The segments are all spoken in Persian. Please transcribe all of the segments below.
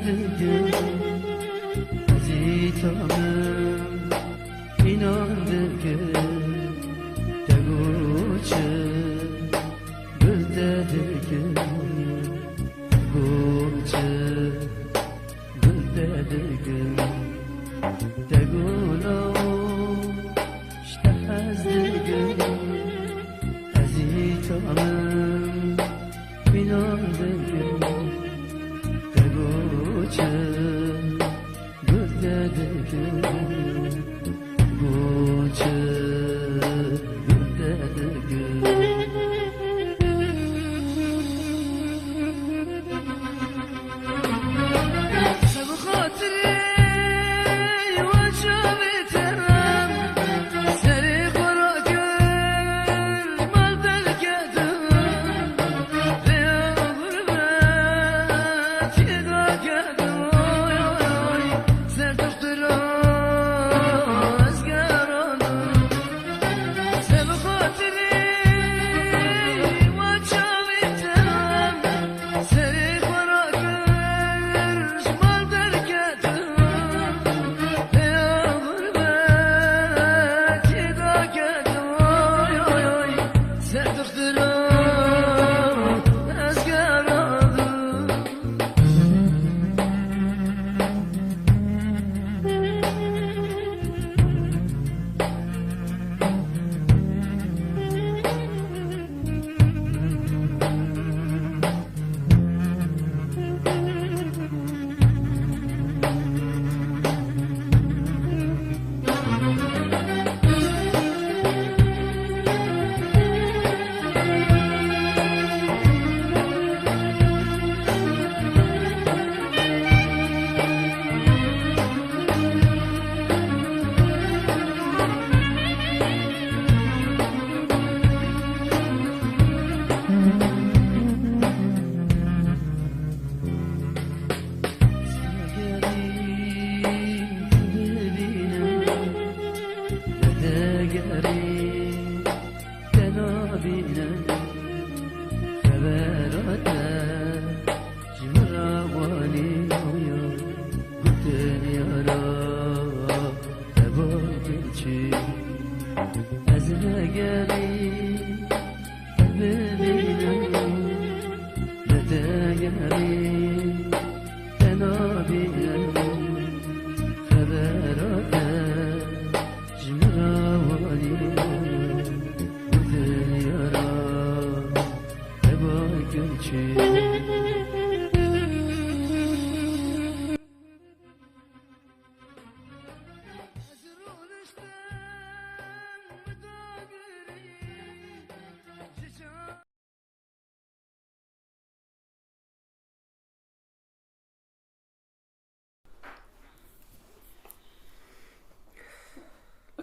دیگه عزیزانم اینان دیگه دگو چه گلده دیگه دگو چه گلده دیگه دگو لو اشتهز دیگه عزیزانم اینان دیگه دگو چه گلده دیگه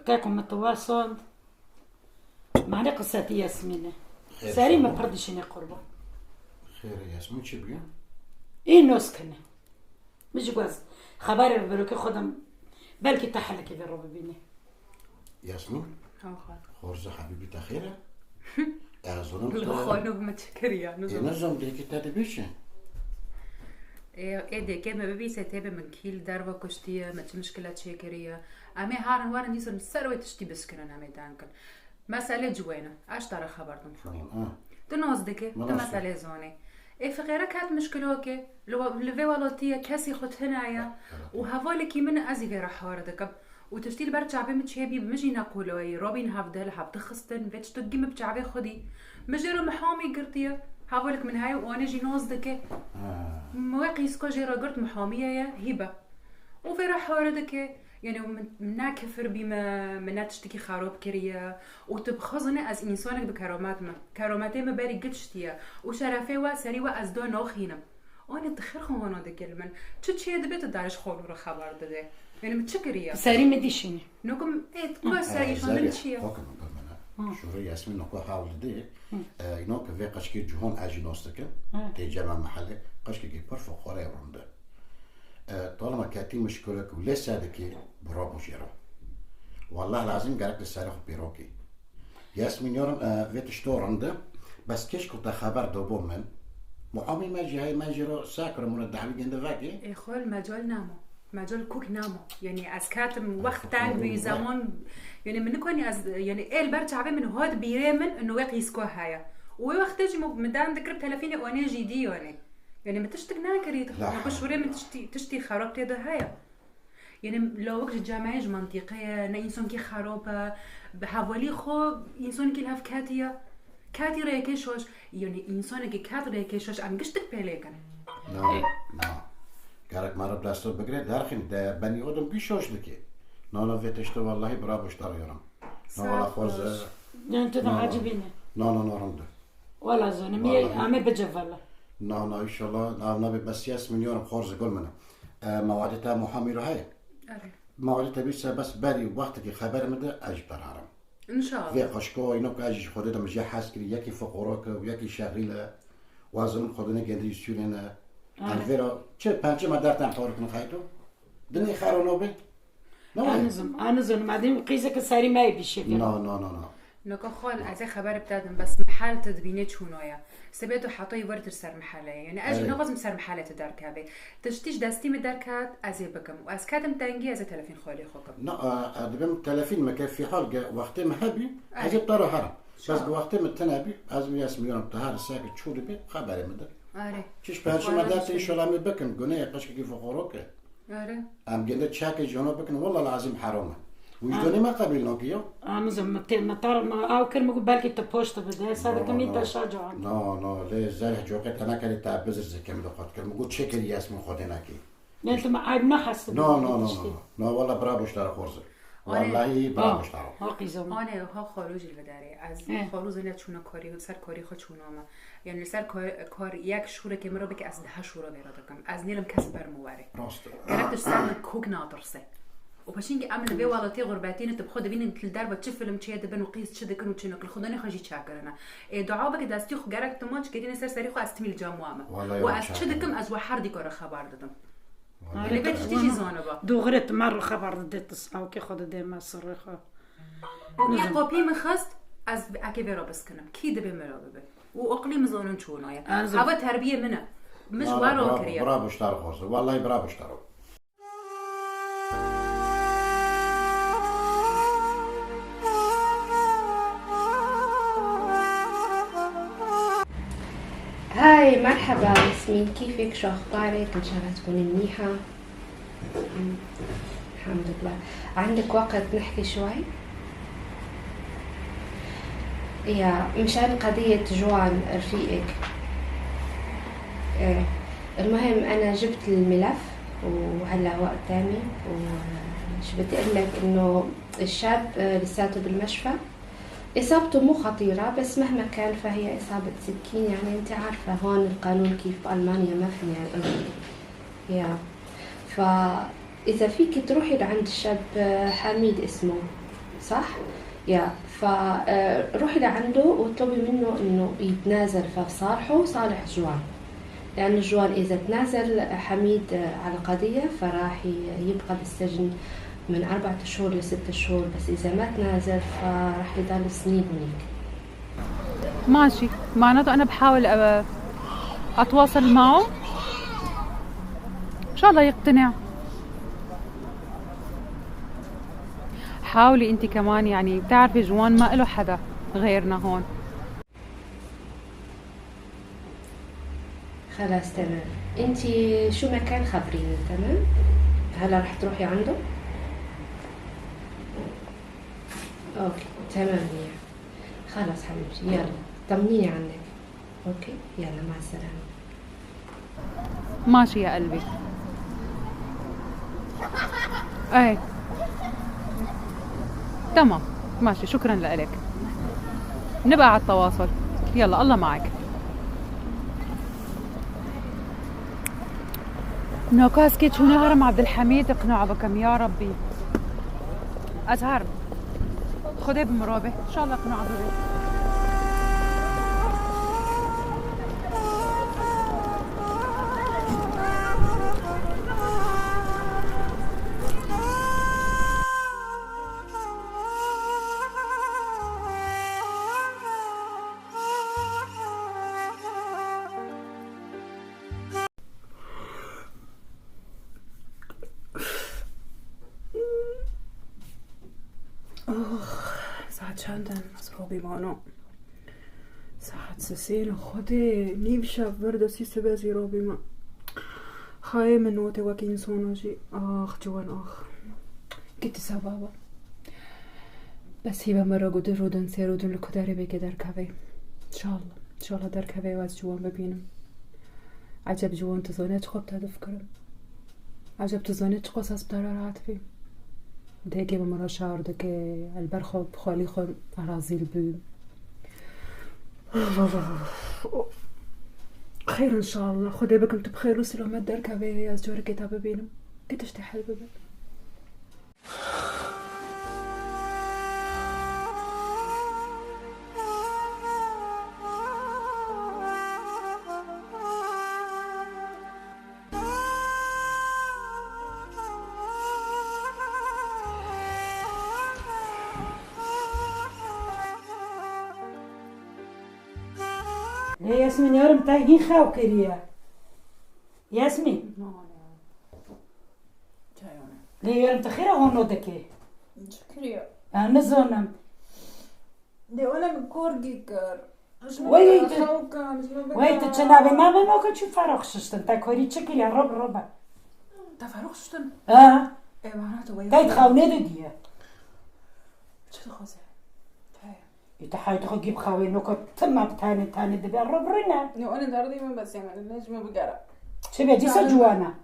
كاكم التواصل معنا قصة ياسمين ساري ما بردشني قربة خير يا ياسمين شو بقى؟ ايه نسكنة مش جواز خبر بروكي خدم بلكي تحلك في الربع بيني ياسمين خورزة حبيبي تخيرة أظن الخانوق متشكرية نظام ديكي تدبيشة ايه دي كما ببي ستابة من كيل داربا كشتية ما مشكلة شاكرية أمي هارن وارن يصير مسروي تشتي بسكنن أمي دانكن مسألة جوينة أش ترى خبرتم حقيقة تنوزدك مسألة زوني إيه في غيرك هات مشكلة كي لو لفي والوتية كاسي خد هنايا وهفولكي من أزي غير حواردك وتشتي برد شعبي متشابي بمجي نقولوا أي روبين هفدل هب تخستن بيتش تجيم بشعبي خدي مجرو محامي قرطية هقولك من هاي وانا جي نوزدك مواقي سكو جيرا قرط محامية يا هبة وفي راح وردك يعني منا كفر بما منا تشتكي خروب كريا وتبخزنا از انسانك بكرامات ما كراماتي ما باري قدشتيا وشرفي وا سري وا از دو نوخينم وانا تخرخم وانا دكلمن تشي دبيت دارش خول رو خبر دده يعني متشكريا ساري مديشيني نوكم ايه تكو ساري شلون تشيا شوري ياسمين نكو حاول دي اینو که وی قشکی جهان اجناست که تی جمع محله قشکی که پرفو خوره رونده طالما كاتي مشكلة وليس هذا كي برا مشيرة والله لازم قالك للسارخ بيروكي ياسمين يورن فيتشتور عنده بس كيش كنت خبر دوبو من معامي ماجي رو ساكر من الدعم جند فاكي خال مجال نامو مجال کوک نامو یعنی از کاتم وقت تان بی زمان یعنی من کنی از یعنی ایل برچ من هاد بیره من انه وقیس کو هایا و وقت تجي مدان ذكر تلفيني وانا جدي يعني ما تشتك ناكريت ما بشوري من تشتي خراب تيدا هايا يعني لو وقت جامعة منطقية نا إنسان كي خرابة بحوالي خو إنسان كي لهف كاتي ريكيشوش يعني إنسان كي كات ريكيشوش عم قشتك بيليكن لا كارك مرة بلاستو بقريت دارخين ده بني أدم بيشوش لكي نانا فيتشتو والله برافو اشترى يرم والله خوز انت عاجبيني نا رنده ولا زين مي عمي بجفله نا إن شاء الله نا بس ياسمين يورم خورز قول منه موعدتها محامي هاي موعدتها بس بالي وقتك خبر مده أجب ترارم إن شاء الله في قشكو إنه كأجي خدنا مجيء حاسكري يكي فقراك ويكي شغيلة وازن خدنا جندي سولنا الفيرو چه پنجه ما درتن خورك نخايتو دني خارو نوبي أنا زين بعدين قيسك ساري ما يبيش نا نكو خال از خبر بتادم بس محل تدبينه چونايا سبيتو حطي ورد سر محله يعني اجي نغزم سر محله تدركابي تشتيش دستي مدركات از بكم واز كاتم تانجي از تلفين خالي خوكم لا دبم تلفين ما كان في حال وقت ما هبي اجي طرا هرم بس وقت ما تنابي از ياسمين يوم تهار ساكت شو دبي خبر مدر اره چش پنج ما درت ان شاء الله بكم قناه قشك كيف فقروك اره ام قلت شاكي جنوب بكم والله العظيم حرام وجدوني ما قبلنا كيو أنا زين مطار ما أو كلمة بالك تبوشت بدها صار كمية تشجع لا ليه زارح جوقت أنا كنت تعبز الزكام لقط كلمة قلت شكل ياسمين خدنا كي أنت ما عيب ما حس لا والله برافو اشترى خورزة والله برافو اشترى هاقي زمان أنا ها خارج الوداره از خارج نه چونه کاری و سر کاری خود چونامه یعنی سر کار یک شوره که مرا بک از 10 شوره بیراد کم از نیلم کس برمواره راست گرفتش سر کوک نادرسه وباشينجي عمل بيه والله غرباتين تبخد بين الدار بتشفلم تشي دبن وقيس تشد كانوا تشنو كل خداني خجي تشاكرنا دعابك داستي خو جارك تماج كدين سر سريخو استميل جاموامه واس تشدكم از وحر دي كره خبر ددم اللي بيت تيجي زانبا دوغرت مره خبر دت او كي خد دي ما صرخه يا قوبي مخست از اكي بيرا بسكنم كي دبي مرابه واقليم زانون چونايا هوا تربيه منه مش وارو كريا برافو اشترى خورزة والله برافو اشترى هاي مرحبا ياسمين، كيفك؟ شو اخبارك؟ ان شاء الله تكوني منيحة. الحمد لله. عندك وقت نحكي شوي؟ يا مشان قضية جوان رفيقك. المهم انا جبت الملف وهلا وقت تاني وش بدي اقول لك انه الشاب لساته بالمشفى. إصابته مو خطيرة بس مهما كان فهي إصابة سكين، يعني أنت عارفة هون القانون كيف بألمانيا ما في يعني فإذا فيك تروحي لعند الشاب حميد اسمه صح؟ فروحي لعنده واطلبي منه إنه يتنازل فصالحه صالح جوان، لأن جوان إذا تنازل حميد على قضية فراح يبقى بالسجن من 4 شهور ل6 شهور، بس إذا ما تنازل فراح يضل سنين هنيك. ماشي، معناته أنا بحاول أتواصل معه إن شاء الله يقتنع. حاولي أنت كمان، يعني بتعرفي جوان ما له حدا غيرنا هون. خلاص تمام، أنت شو مكان خبريني. تمام، هلا رح تروحي عنده؟ اوكي تمام يعني. خلاص حبيبتي يلا طمنيني عنك. اوكي يلا مع السلامة. ماشي يا قلبي. ايه تمام ماشي، شكرا لك. نبقى على التواصل. يلا الله معك. نوكاس كي شو نهرم عبد الحميد اقنعه بكم يا ربي. أزهر خذي بمرابه إن شاء الله اقنعه بيه. چندن از خوابی مانو ساعت 3 خوده نیم شب ورد سیسه بزی رو بیما خواهی من نوته وکی انسان جی آخ جوان آخ گیتی سبابا بس هیبا مرا گوده رودن سی رودن لکداری بگه در کوی انشالله در کوی و از جوان ببینم عجب جوان تزانه چه خوب تدف کرم عجب تزانه چه قصص بداره راحت بیم دیگه به مرا شعرده که البر خوب خالی خود ارازیل بیم خير ان شاء الله خدي بكم بخير وسلامات در كبير از جور كتاب بينم كنت اشتحل ببين ليه ياسمين يا رم تاين خاو كريا ياسمين ليه يا رم تخيرا هونو دكي شكريا انا زونم دي وانا بكورجي كار ويت تشنابي ما منو كتشو فارغ ششتن تا كوري تشكي يا رب تفرغ شتن اه ايه معناته ويا تايت خاوني دي شو تخوزي يتحاي تخو جيب خاوي نوكو تما بتاني دبي رب رنا وانا داردي من بس يعني النجمه بقرا شبي جيسا جوانا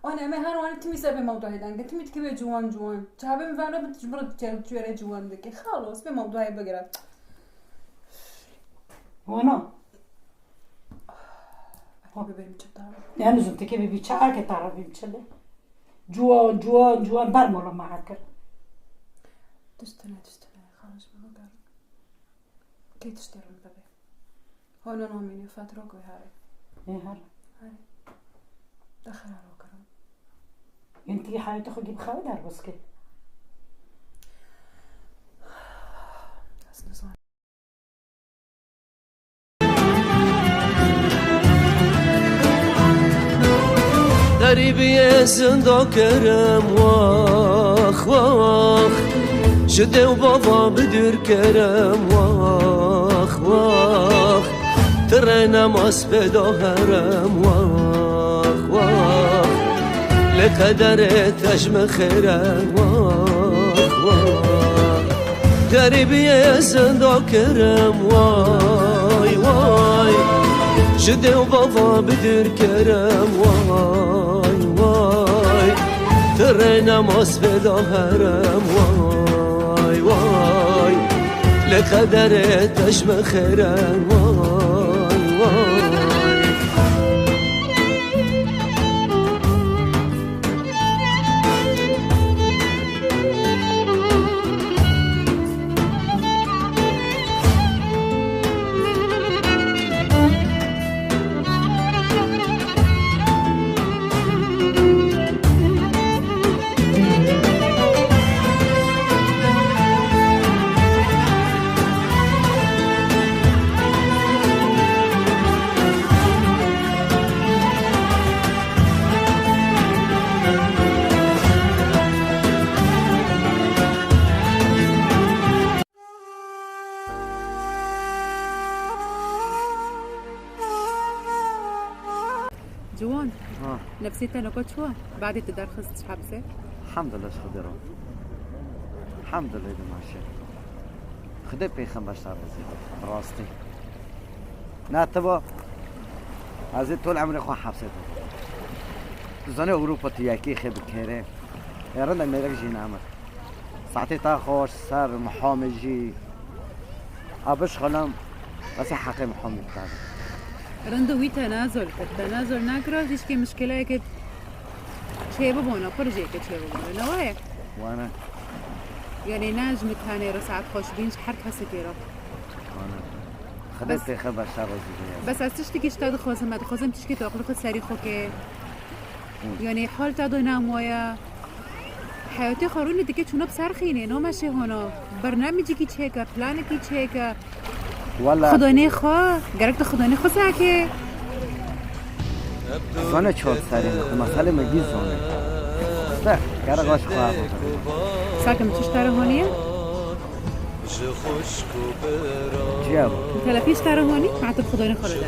انا ما هان وانا تمي سبب موضوع هيدا قلت مي تكبي جوان تابي من فانا بتجبر تجوري جوان دكي خلاص بموضوع هاي بقرا وانا هو بيبي متشتار يعني زنت كيف بيتشاك تعرفي مشله جوان برمولا معك تستنى خلاص ما بقرا كي تشتري بابي هون انا مني فتره كوي هاري ايه هلا هاري دخل على كرام انتي حاجه تاخذ جيب خاوي دار بس كده اسمع داری بیه زندا کرم واخ شده و بابا بدر کرم واخ تره نماز بدا هرم واخ لقدر تجم خیرم واخ داری بیه زندا کرم وای شده و بابا بدر کرم وای تره نماز بدا هرم وای لقدر تجم خیرم وای جوان نفسيتنا كنت شو بعد تدرخص حبسه الحمد لله خدا رو الحمد لله ده ماشي خدا پیغمبر سر راستی نه تبا از طول عمري خو حبسه زنه اروپا تیاکی خب کره یارن میرک جی نامه ساعتی تا خوش سر محامجی ابش خلم بس حق محامي بتاعي رندوي تنازل ناكره هيش كي مشكله كده شيء ببونا فرجي كده شيء ببونا نوايا وانا يعني ناجم ثاني رسعت خوش بينش حرك هسكيرة وانا خدت خبر شرازي بس از تشتكي اشتاد خوزم ما خوزم تشكي تاقل خد سري خوكي يعني حال تادو نامويا حياتي خارون دیگه چونا بسرخینه نامشه هانا برنامجی کی چیکه پلان کی چیکه والله خدا نخوا گرک تو خدا نخوا ساکه زانه چهار سری مسئله مگی زانه ده گرگاش خواهد ساکه مچش تره هانیه چیه با؟ تلفیش ترهانی معتب خدانه خالدن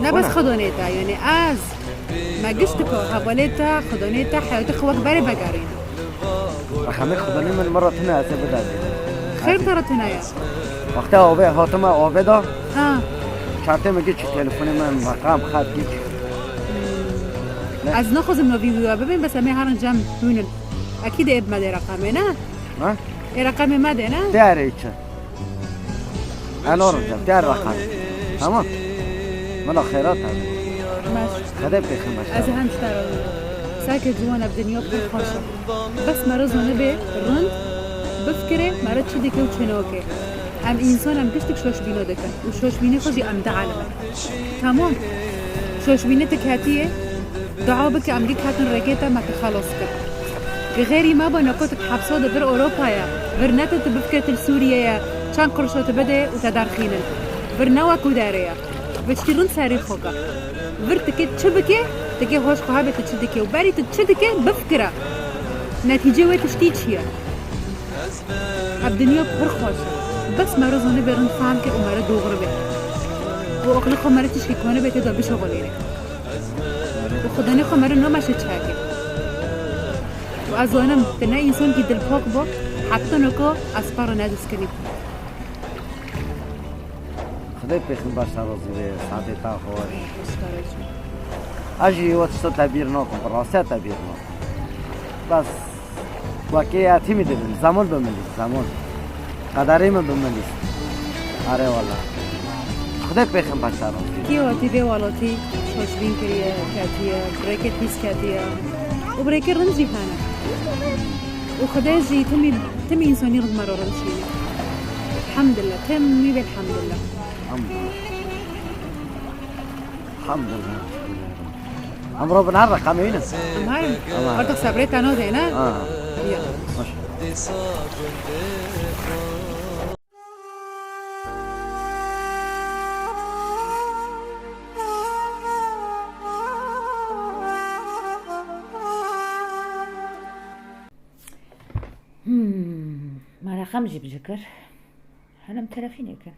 نه بس خدانه تا یعنی از ما قشت که حواله تا خدانه تا حیات خوک بره بگرین رقم خدانه من مرة تنه از بداد خیر ترى تنايا وقتی آوه حاتمه آوه دا اه چارته میگه چی تلفن من رقم خط گیچ از نخوزم نویدیو ببین بس همه هران جمع بینن اكيد اب مده رقمه نه ها؟ رقم مده نه داره ایچه انا رو جم داره رقم اما من خیرات هم ماشي خده بخیم از باشتر هم ترى ساكت جوانا بدنيا بكل خاشة بس مرة زونه رند بفكره مرة تشدك وتشنوكي ام انسان ام قشتك شوش بينو دكا وشوش بيني خجي ام دعالمه تمام شوش بيني تكاتيه دعابك امريكا هاتن ركيتا ما تخلص كر غيري ما بناكوتك حبسو ده غير اوروبا يا غير نتت بفكرة سوريا يا كان قرشو تبدا وتدارخينا غير نوا كوداريا بتشترون ساري خوكا غير تكي تشبكي تكي هوش قهابة تشدكي وباري تشدكي بفكرة نتيجة وتشتيت شيا الدنيا بهر خوشة بس ما رزونه برن فهم که عمره دوغر به و اقل خمره تشکی کنه به تدا بشه غلیره و خدانه خمره نمشه چاکه و از آنم تنه انسان که دل پاک با حتی نکا از پارا ندس کنی خده بخیم باشتر رازی به ساعتی تا خوش اجی وقتشتا تبیر نکن براسته تبیر نکن بس واقعیتی میدونیم زمان بمونید زمان قدری من بمونید آره والا خدا بخیم باشتر کی واتی به والاتی خوشبین کریه کاتیه بریکت بیس کاتیه و بریکت رنجی هانه و خدا جی تمی انسانی رد مرا رنجیه الحمد لله تمی بالحمد لله الحمد لله امرو بنهار رقم اینه امهارم ارتق صبرت تنو ده نه یا ماشي ما رقم جيب ذكر انا متلفين كان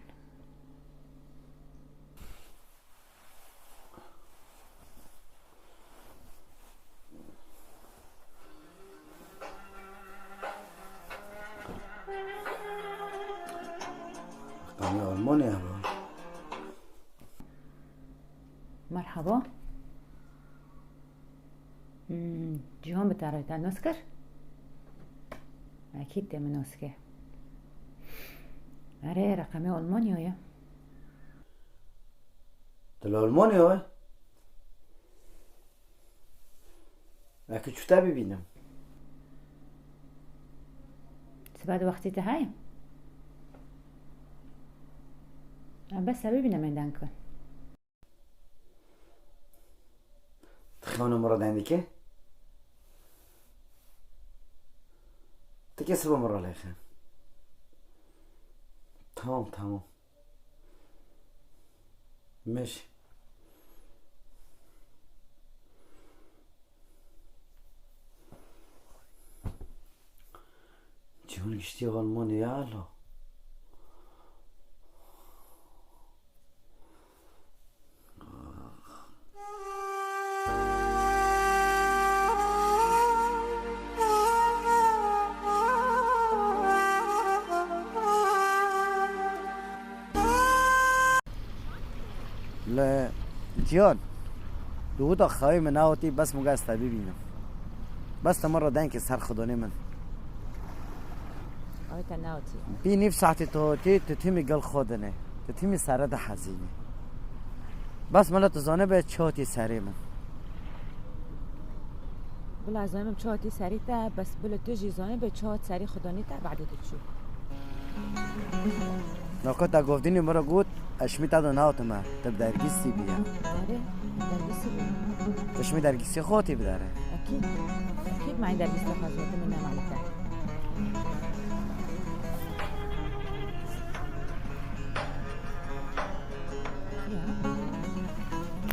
رقم آلماني مرحبا جهان بتعرفت عن نسكر اكيد ده من نسكر اره رقم آلمانيا يا دل آلماني های اکی چوتا ببینم بعد وقتی تهایم بس ببینم این کن تخیانه مراد عندي که تكسب مرة ليخان تمام ماشي جون يشتغل ألماني يا الله لا جيان دودا خواهی من آوتی بس مگه است ببینم بس مرة دنک سر خدانه من آیت ناوتی بی نیف ساعتی تو تیمی گل خودنه تیمی سرد حزینه بس ملا تزانه به چاتی سری من بلا زایم چاتی سری تا بس بلا تو جیزانه به چات سری خدانی تا بعد تو چو نکات تا گفتینی مرا گفت اشمی تا دو ناوت ما تب درگیستی بیا آره درگیسی بیا اشمی درگیسی خودی بداره اكيد معي درجة خاصة من معلومات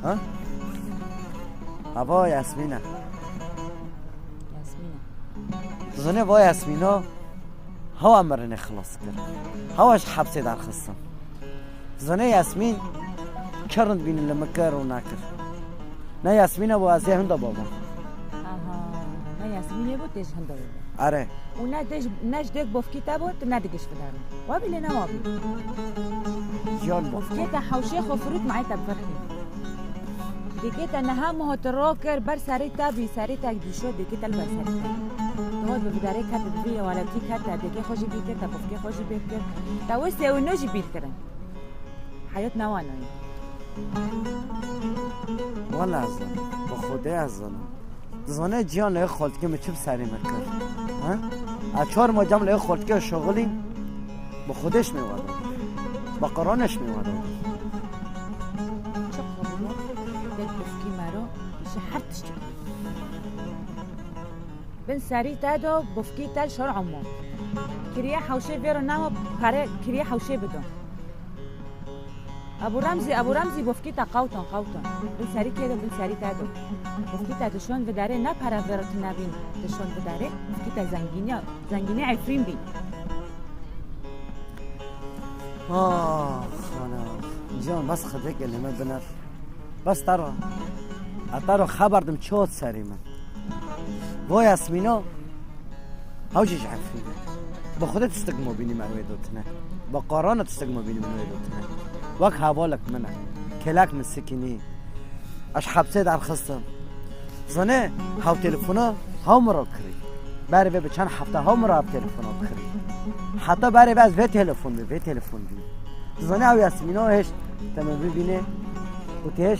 ها هوا یاسمینا ياسمينة تزنه با یاسمینا هوا مرنه خلاص کرد هواش حبسه در خستم زنه یاسمین کرند بین لمکر و نکر نه یاسمین ابو ازی هنده بابا نه یاسمینه بود تیش هنده بود آره و نش دیگ بفکیتا بود نه دیگش بدارم وابی لینا وابی جان بفکیتا حوشه خفروت معی تبفرخی دیگه نها مهتراکر بر سری تابی سری تاک دیشو دیگه تل بر سری تابی هاد ببداره کت ببیه ولی تی کت دیگه خوشی بیکر تا بفکی خوشی بیکر تا وسته و نوشی بیکرن حیات نوانایی والا ازن با خوده ازن زنه جیان لای خالتگی می چوب سری مکر اچار ما جمع لای خالتگی شغلی با خودش می واده با قرانش می واده چه خوبه دل بفکی مرا میشه هر تشتی بن سری تادو بفکی تل شرع عمو کریه حوشه بیرو نهو پاره کریه حوشه بدون ابو رمزی بفکی تا قوتن بن سری که بن سری تادو بفکی تا دشون بداره نه پاره ورت نبین دشون بداره بفکی تا زنگینی عفرین بی خانه جان بس خده کلمه بنر بس ترا خبردم چوت سری من وای یاسمینا هاوجیش عفرینه با خودت استقمو بینی منوی دوتنه با قرانت استقمو بینی منوی دوتنه وک حوالک منه کلک مسکنی اش حبسه در خستم زنه هاو تلفونا هاو مرا کری بری به چند هفته هاو مرا تلفونا کری حتی بری به از وی تلفون بی زنه هاو یاسمینا هش تمام ببینه و تیش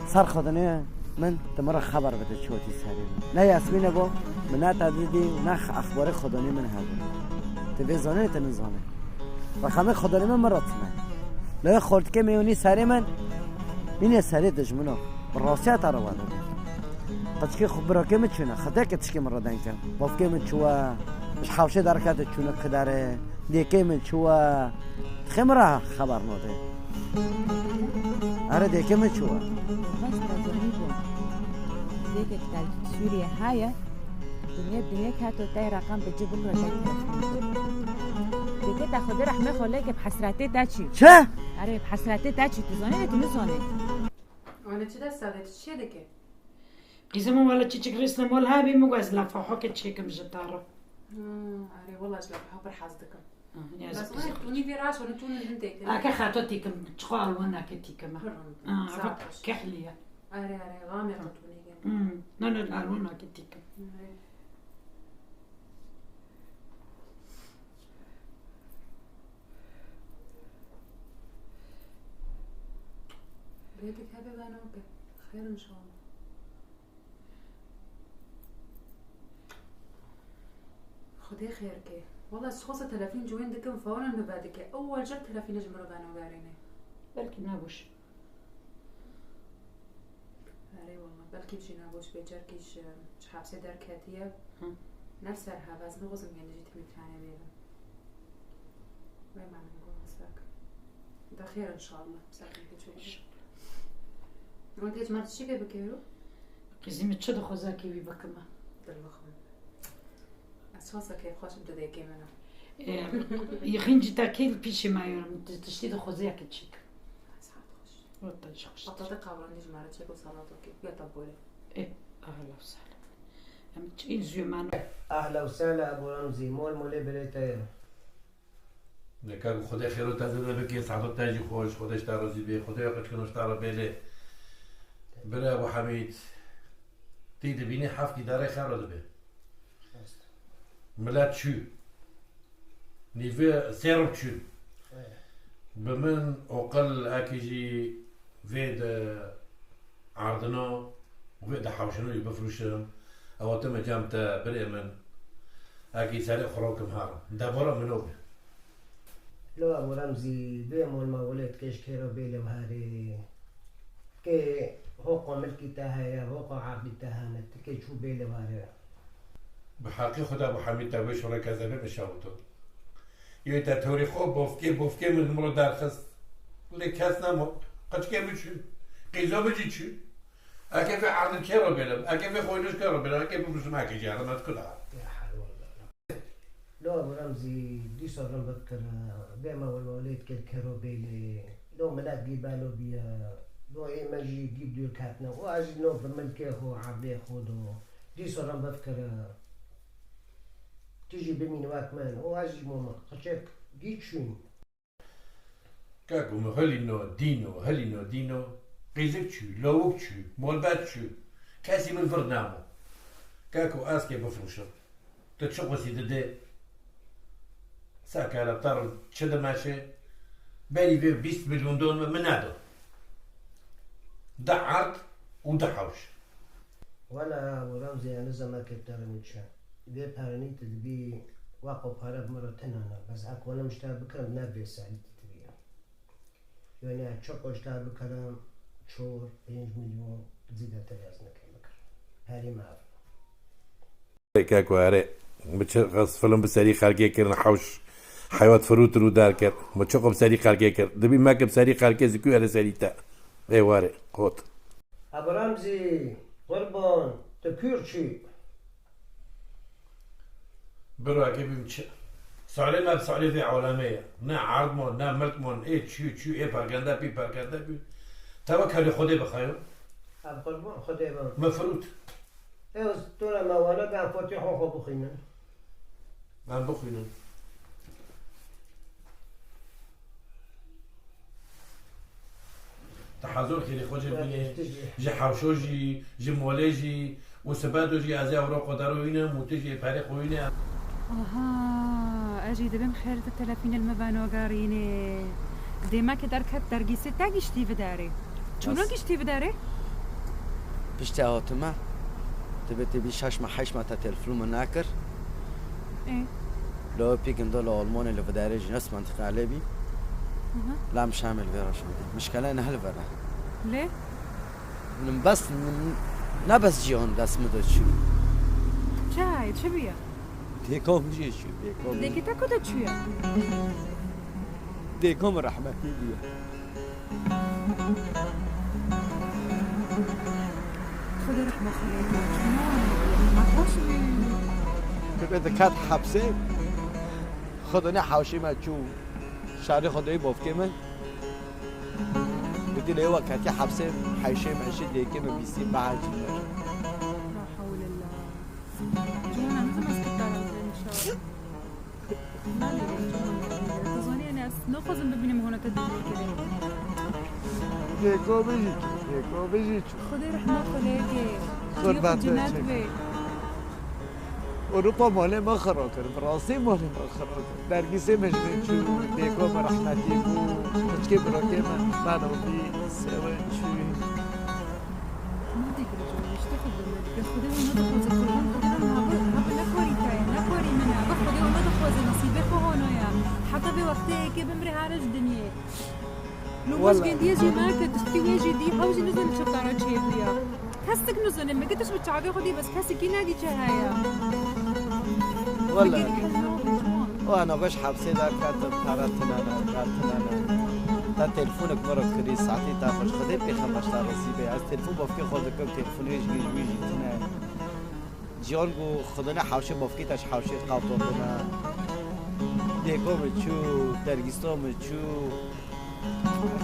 سر خدانه من تمرا خبر بده چوتی سری نه یاسمینه با من نه تدیدی نه اخبار خدانی من هست تبی زانه تنزانه و خمه خدانی من مراتنه لای خورد که میونی سری من مینه سری دجمنو راسیت رو واده قد خب براکه میچونه خدا که تشکی مرا دنکم بافکه من چوا مش حوشه درکت چونه کداره دیگه من چوا خمره خبر نده آره دیگه من چوا دیگه که سوریه هایا دنیا که تو تای رقم به جیب بکره دیگه تا خود رحمه خاله که بحسرته تا چی چه؟ آره بحسرته تا چی تو زانه تو نزانه وانا چه دست دادت چیه دیگه قیزمون ولی چی چکریست نمال ها بی مگوز لفاحا که چیکم جتارا آره والله اجلا بحبر حزدكم بس بس انا توني في راس وانا توني هندك اكا خاطوتيكم تشقال وانا كتيكم كحليه اري غامضه توني لا الالوان كتيكم بيتك حبيبي انا اوكي خير ان شاء الله خدي خيرك والله خاصة تلافين جوين دكم فورا مبادك اول جر تلافين جمرو بانو غاريني بلكي نابوش اري والله بلكي بجي نابوش بيجركيش حابسه در كاتيه نفسها بس نغزم يعني جيت متفاني بيها ما معنى نقول مساك ده خير ان شاء الله مساك تشوفي وانت ايش ما تشيكي بكيرو قزيمة تشد خوزاكي بي بكما دلوخم اساسا كيف خوش بده ديكي منه يخين جيتا كيل بيشي مايورم تشتيد خوزاكي تشيك وطاش خوش بطاطا قابلان ديج مارا تشيكو سلطوكي يا طبولي ايه اهلا وسهلا ام تشين زيومان اهلا وسهلا ابو رمزي مول مولي بريتاير نکن خدا خیرو تازه بکی سعادت تاجی خوش خودش ترازی بی خدا قد کنوش ترا بله بره ابو حمید تيجي بيني حفكي داري خارج به ملات شو نيفي سيرب شو بمن أقل أكيجي فيد عرضنا وفيد حوشنا يبفروشهم أو تم جامتا بريمن أكي سارق خروكم هارم دابورا منوبه لو ابو رمزي بيمو المولد كيش كيرو بيلي وهاري كي هوقو ملكي تاها هوقو عقلي تاها نتكي شو بيلي وهاري بحقي خدا ابو حميد تاويش ولا كذا مشاوتو يوتا تاريخو بوفكي من مرو درخص لكاس نمو قد كم شو قيزو بجي شو اكيف عرض كيرو بيلم اكيف خوينوش كيرو بيلم اكيف مش معك جاره ما تكلها يا حلو والله لا ابو رمزي دي صار بذكر بما والوليد كالكرو بيلي لو ملاك بالو بيا لو اي ماجي يجيب ديال كاتنا واجي نو بملكي هو عبدي خودو دي صار بذكر تيجي بمين واكمان واجي ماما خشك جيت شوين كاكو هلينو دينو قيزك شو لوك شو مولبات شو كاسي من برنامو كاكو اسكي بفروشو تتشوف سيدي ساكا على طار شد ماشي بالي في 20 مليون دولار من هذا ده عرض وده حوش ولا ابو رمزي انا زمان كنت رميتشا بي بارنيت بي واقو بارب مرة تنانا بس اكو انا مشتاق بكرم نبي سعيد تبيا يعني اتشوكو اشتاق بكرم شور 5 مليون زيادة تلازنا كمكر هاري معرف كاكو هاري بتشغص فيلم بسري خارجي كرن حوش حيوات فروت رو دار كر بتشوقه بسري خارجي كر دبي ماك بسري خارجي زكو على سري تا اي واري قوت ابو رمزي قربان تكيرشي برا كيف بمشي سؤالي ما بسؤالي في عالمية نا عرض مون نا ملك مون ايه تشو ايه باركندا بي توكل خدي بخير ابو قربان خدي بان مفروت ايه تونا ما وانا قاعد فاتح خو بخينا عم بخينا تحضر خيري خوجي بني جي حوشو جي مولي وسبادو جي ازي اوراق داروينا موتجي باريخ وينا اجي دبم خير التلافين المبانو قاريني ديما كدركت درجيسي تاقشتي بداري شنو قشتي بداري؟ بشتي هاتما تبي شاش ما حيش ما تلفلو مناكر ايه لو بيكن دول ألماني اللي في دارج نفس منطقة علبي لا مش عامل فيرا شو مشكلة أنا هل فيرا ليه؟ بس نبس جيون داس مدة شو شايد شو بيا؟ ديكم جي شو ديكم ديكي تاكو دا شويا ديكم رحمة بيا خذ رحمة خليك ما تخشي تبي كات حبسه خدوني حوشي ما تشوف شعري خدوني بوفكي من بدي لي وقت حبسه حيشي ماشي ديكي ما بيسي بعد لا حول الله جوانا مثل ما سكتارا ان شاء الله تظني انا نخزن ببني مهونة تدري كده ديكو بيجي خدي رحمة خليكي قربان جنات بي أوروبا ماله ما خراكر براسي ماله ما خراكر درگیسه مجنون شو دیگو مرحمتی بو کچکی براکه من بی سوان شوی ما دیگر جو اشتفت بالله خدي وما تخوز القرآن هبا نكوري تايا نكوري منها خدي وما تخوز نصيبك هونايا حتى بوقتها كي بمري عارج دنيا لو باش قندي يجي معك تشتي ويجي دي حوجي نزل شطارة شيبليا كاسك نزل ما قلتش بتشعبي خدي بس كاسك نادي شهايا والله وانا باش حبسي دار كاتب تارتنا تا تلفونك مرة كري ساعتي تافش خدي بي 15 رسيبه از تلفون بافكي خودك تلفون يجي تنا جيونغو خدنا حوشه بافكي تاش حوشه قاطونا ديكو بتشو درگيستو بتشو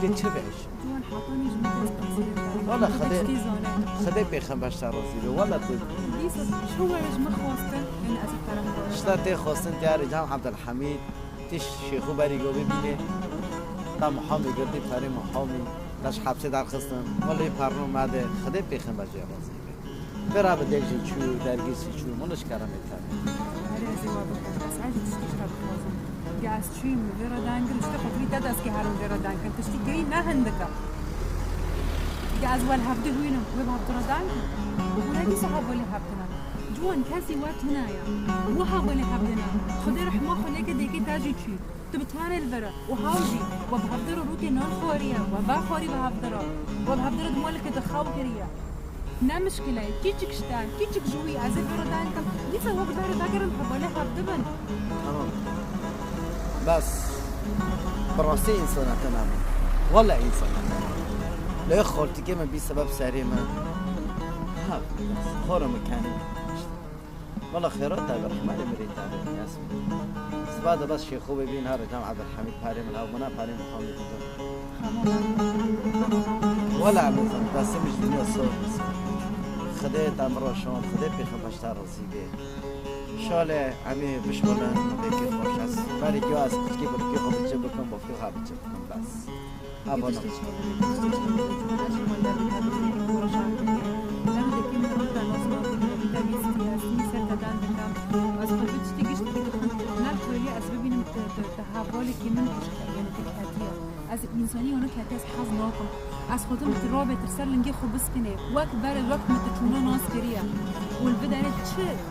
دي چه بهش جوان حاطوني جميل والله خدي بي 15 رسيبه والله ليس شو رجم خواستن من از الطرف اشتاته خواستن تیار جام عبدالحمید تیش شیخو بریگو ببینه تا محامی گردی پری محامی تاش حبسه در خستن ولی پرنو مده خده پیخن بجای رازی برا به دیجی چو درگیسی چو منش کرم ایتانی هرزي وابخ بس عايزة تشتغل بخوزن قاعد تشوي من فيرا دانجل اشتغل في تدس كي هارون فيرا دانجل تشتغل ما هندك قاعد والهبده هنا وبهبطنا دانجل وهناك صحاب ولا هبطنا جوان كاسي وقت هنايا مو حاولي هبدنا خدي رحمة خليك ديكي تاجي تشي تبتواني الفرا وحاوجي وبهبدرو روتي نون خوريا وبا خوري بهبدرو وبهبدرو دمولك تخاو كريا نا مشكلة كيتشك شتان كيتشك جوي عزيز بردان كم ليس هو بدار داقر محبولي هبدبن تمام بس براسي إنسانة تمام ولا إنسانة لا يخلتي كمان بسبب سريمة ها خورا مكاني والله خيرات تابع ما يمري تابع ياسمين سبادة بس شيء خوبي بين هذا جامعة عبد الحميد باري من أو منا باري محمد كتير ولا عم بس مش دنيا صوت خديت أمر شون خديت ب15 زيبة شاله عمي بشمولن بيكي خوش از باري جواز كي بلكي خو بتجيبكم بفكي خا بتجيبكم بس أبونا از انسانی اونا که از حظ ناکم از خودم ترابه ترسل لنگی خوب بسکنه وقت بر وقت متچونه ناس کریه والبدانه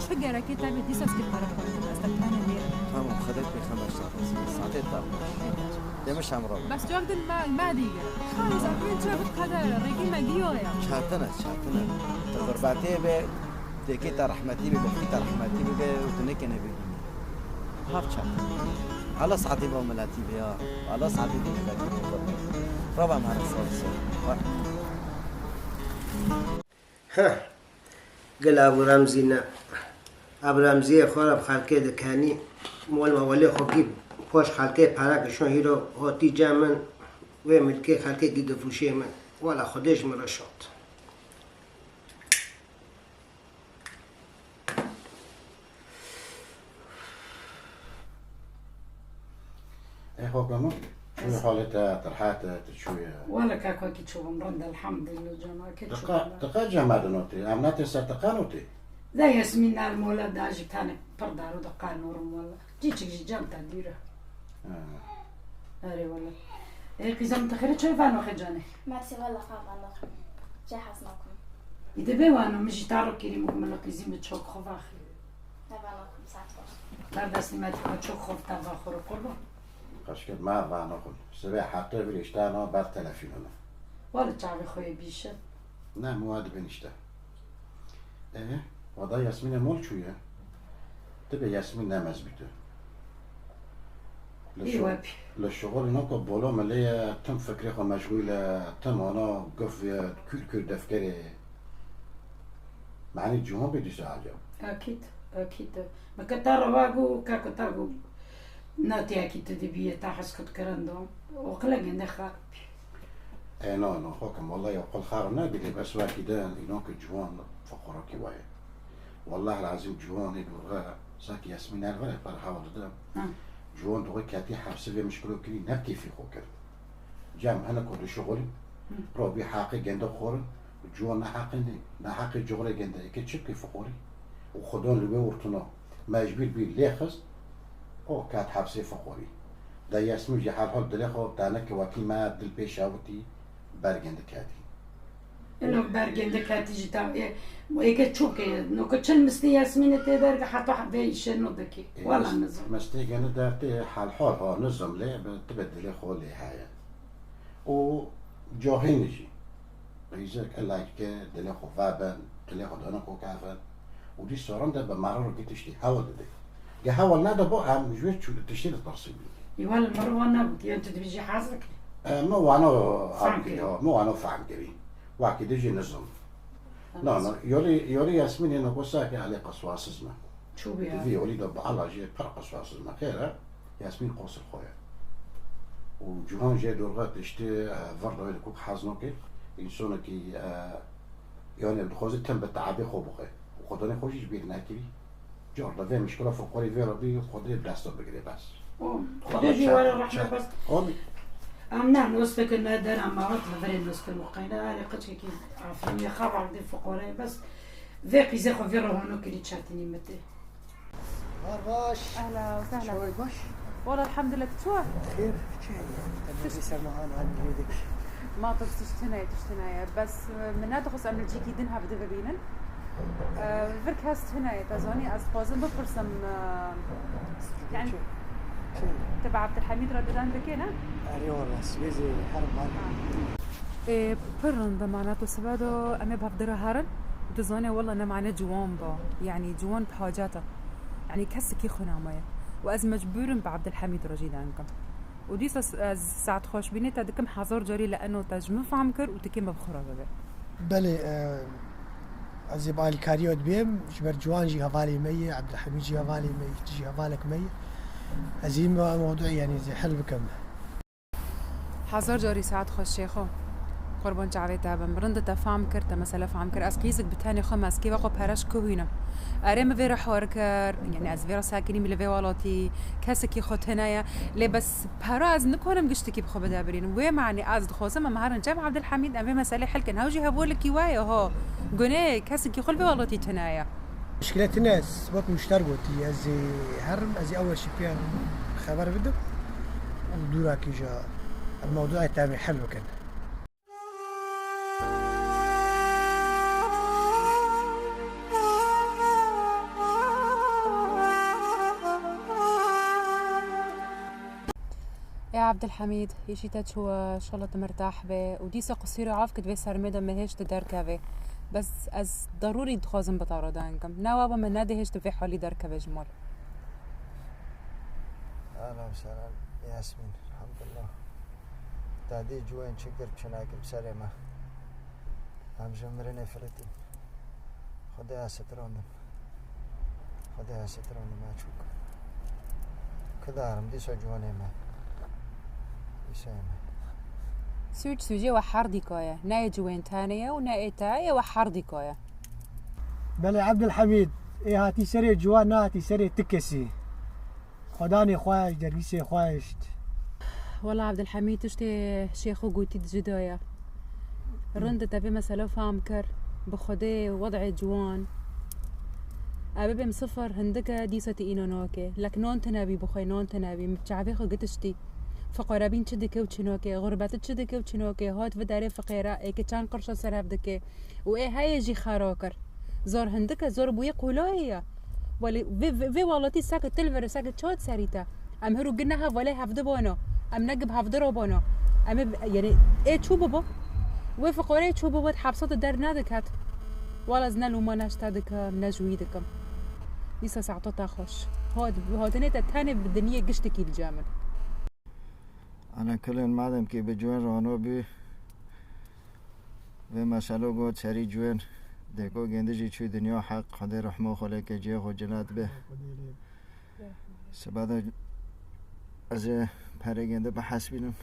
چه گرکی تابع دیس است که پاره کنه است تنه میره تمام خديت ب15 ساعتين طاب دمش امرو بس جواب دل ما دیگه خالص اپین چه بود قدر ریگی مگیو یا شاتنا تغرباتي به دكيتا رحمتي به بكيتا رحمتي به وتنك نبي هاف شات على صعدي بملاتي بيا على صعدي بملاتي ربع مع الصوت ها قال ابو رمزينا ابو رمزي خراب خلقه دكاني مول مولي خوكي پوش خلقه پرکشون هیرو هاتی جمن و ملکه خلقه دیده فروشی من والا خودش مرا شد ايه كمان شو حالتها طرحات شوية ولا كاكوكي تشوفهم رند الحمد لله جماعة تقا جمادنوتي عملتي سرتقانوتي ذا ياسمين المولد داجي تاني بردارو دقا نورم والله جيتشك جي جامتا ديرة اري والله ايه قيزم تخيري شوي فانو خجاني مارسي والله خافانو جاي حسناكم إذا بيوانو مجي تعرف كيري مكمل قيزم تشوك خوف اخي خافانو ساعتكم دردسني ما تبقى تشوك خوف تابا خورو قربو قشكت ما فانوكم سبع حتى في الاشتانو بعد تلفينونا ولا تعرفي خويا بيشة نعم مواد بنشتا ايه وضع ياسمين مول شوية تبقى ياسمين نامز بيته للشغل نوكو بولو مليا تم فكري خو مشغولة تم انا قف كل دفتري معني الجهون بدي ساعة اكيد ما كتار واقو كاكتاقو ناتي اكيد تدبيه تاحس كت كرندو وقلق عند خارب اي نو خوكم والله يقول خارنا بدي بس واكدا انوك الجوان فقرة كوايا والله العظيم جوان يبغى ساكي ياسمين الغرب بار حاول دم جوان دوغي كاتي حبسي مشكلة كلي نبكي في خوكر جام أنا كل شغلي روبي حاقي جندا خور جوان نحاقي جغري جندا كتشبكي فقوري وخدون اللي بورتنا ما يجبيل بي ليخز أو كات حبسي فقوري دا ياسمين جي حال دليخو تانك وكي ما دل بيشاوتي بارجند كاتي إنه بارجند كاتي جتا وإيك تشوكي إنه كتشل مستي ياسمين تقدر حتى حبيش إنه دكي ولا نظام مستي جندا دارتي حال حال نظام ليه بتبدل خولي هاي وجاهين نجي ريزك الله كه دليخو فابن دليخو دانكو كافن ودي صورن ده بمرر كتشتي حاول ده جا حاول نادا بقى مجوش شو تشتي الترسيب يوال المروة نبض أنت تبيجي حاسك مو أنا فاهم كريم واكيد يجي نظام لا يوري ياسمين إنه قصاك عليه قصواص اسمه شو بيها؟ في يوري ده بعلا جي فرق قصواص اسمه خيره ياسمين قص الخويا وجوهان جي دورغات تشتي فرضه يكون حازنوكي إنسانه كي يعني بخوزي تم بالتعبي خوبه وخداني خوشيش بيرناكي جوردا في مشكلة فقوري في ربي خدري بدستو بقري بس خدجي ولا رحمة بس نعم نوصفك إنه دار عمارات لبرين نوصف الوقينة أنا قلت كي عارفين يخاف عبد فقوري بس ذاك يزخو في رهونو كلي تشاتني متى باش اهلا وسهلا شوي باش والله الحمد لله تشوى خير شاي تبغي سمعان عن جودك ما تشتنايا بس من ندخس عمل جيكي دنها بدي ببينن فرك هست هنا تزوني أسقازم بفرسم يعني تبع عبد الحميد رددان بكينا أريور سويزي حرب مال برن ده معناته سبادو أمي بهفدرها هارن تزوني والله أنا معنا جوان با يعني جوان بحاجاته يعني كسكي خنا مايا وأز مجبورن بعبد الحميد رجيد عنكم وديس ساعة خوش بيني تدكم حضور جاري لأنه تجمع فهم كر وتكيم بخرا ببه بله از بالي كاريوت بيم جبر جوان جي هفالي مية عبد الحميد جي هفالي مية تجي هفالك مية هزيم موضوع يعني زي حل بكم حزار جاري ساعت خوش شيخو قربان جعبه تابم برند تفهم کرد مثلا فهم کرد از قیزک بتانی خم از کی وقت پرش کوهینم ارم ویرا حوار کر یعنی از ویرا ساکنی میل ویوالاتی کسی کی خودنایا لی بس پرا از نکنم گشت کی بخو بده برین و معنی از دخوازم ما هرن جمع عبد الحميد ام مساله حلكن هاوجي هبول کی وای ها گونه کسی کی خل ویوالاتی تنایا مشكلة الناس وقت مشتركوتي ازي هرم ازي اول شي بيان خبر بدك ودورا كي جا الموضوع تامي حلو كان يا عبد الحميد يشي تشو ان شاء الله مرتاح به وديسا قصيرة عارف كدوي سرمدا ما هيش تدركبه بس از ضروري دخوازم بطارو دانكم نوابا من نادي هيش تفي حالي دركبه جمال اهلا وسهلا ياسمين الحمد لله تعدي جوين شكر بشناكل بسلامة هم جمرنا فرتي خدها ستروندم خدها ستروندم ما تشوك كذا رم ديسا جواني ما سويت سوجي وحردي كايا ناي جوين تانية وناي تاية وحردي كايا بلي عبد الحميد ايه هاتي سري جوان هاتي سري تكسي خداني خوايش دربيسي خوايش والله عبد الحميد تشتي شيخو قوتي جدايا رند تبي مسألة فهم كر بخدي وضع جوان أبي مصفر هندك ديستي إينا ناكي لك نون تنابي بخوي نون تنابي متشعبي خو قتشتي فقرابين چدكه و چنوكه غربت چدكه و چنوكه هات و داره فقيره ای که چند قرش سر هفدكه و ای هاي جي خراكر زور هندكه زور بوي قولوهيه ولي في والاتي ساكت تلفر ساكت شوت سريتا ام هرو قلناها ولا هفد بانو ام نقب هفد رو بانو ام يعني اي چو بابا و فقره چو بابا حبسات در ندكت ولا زنلو ما نشتدك نجويدكم لسه ساعتها خوش هادنه تاني بالدنيا قشتكي الجامل أنا كل مادم كي بجوين رانو بي ومسألة قد سري جوين ديكو جندجي شو دنيا حق خدي رحمه خليك جيه وجنات به سبادة از پره گنده بحث بینم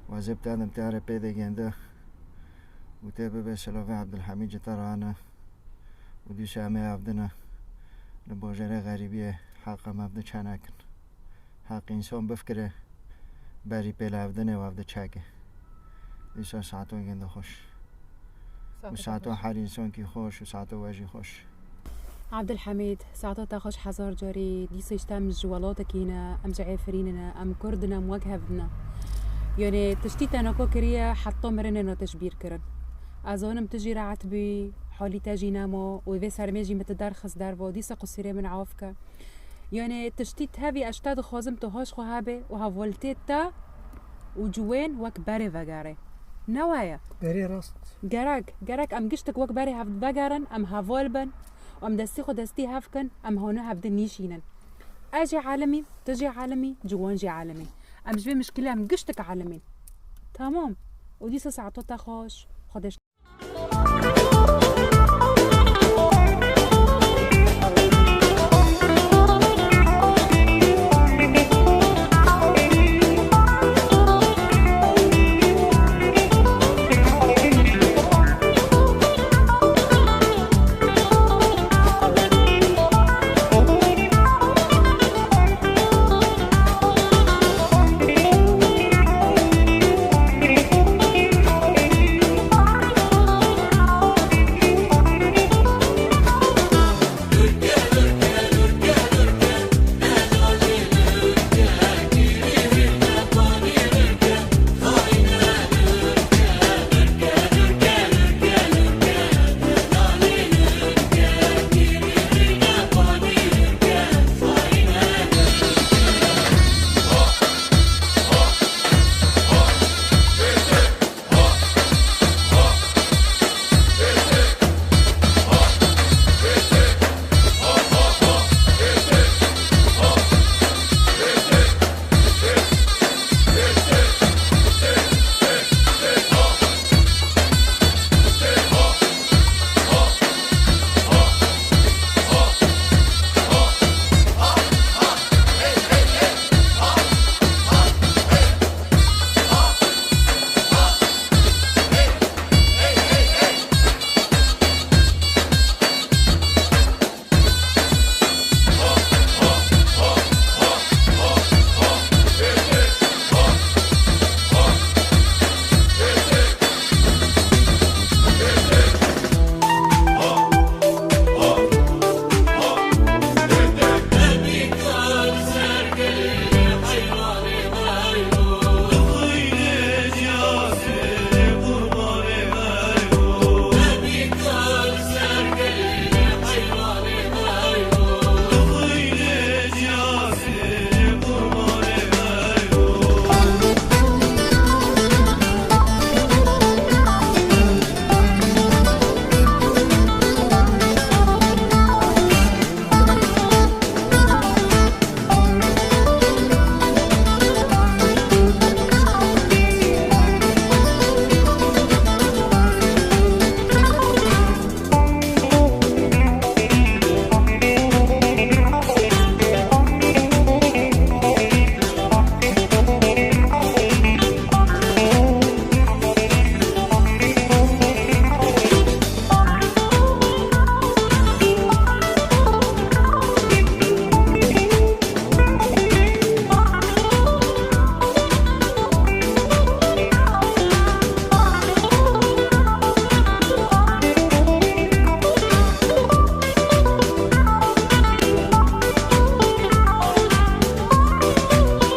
و زبطانم تاره پیده گنده و تابه به سلافه عبدالحمید جترانه و دی سامه عبدنا لباجره غریبیه حق مبده چنکن حق انسان بفکره بری پیلافدنه و عبده چکه دیسا ساعتون گنده خوش و ساعتون هر انسان کی خوش و ساعتون واجی خوش عبد الحميد ساعتها تاخش حزار جاري ديسا يشتام جوالاتك هنا ام جعفريننا ام كردنا ام وجهبنا يعني تشتيتنا كوكريا حطوا مرننا تشبير كرن ازونم تجي رعت بي حالي تاجي نامو وفي سرمجي متدرخص دربو ديسا قصيرة من عافكا يعني تشتيت هابي اشتاد خوازم تهاش خو هابي وهافولتيت تا وجوين وك باري وغاري نوايا باري راست جراك ام قشتك وك باري هفت بغارن ام هافولبن وام دستي خو دستي هفكن ام هونو هفدن نيشينن اجي عالمي تجي عالمي جوان جي عالمي ام جبي مشكلة ام قشتك عالمين تمام وديسا ساعتو تاخوش خدش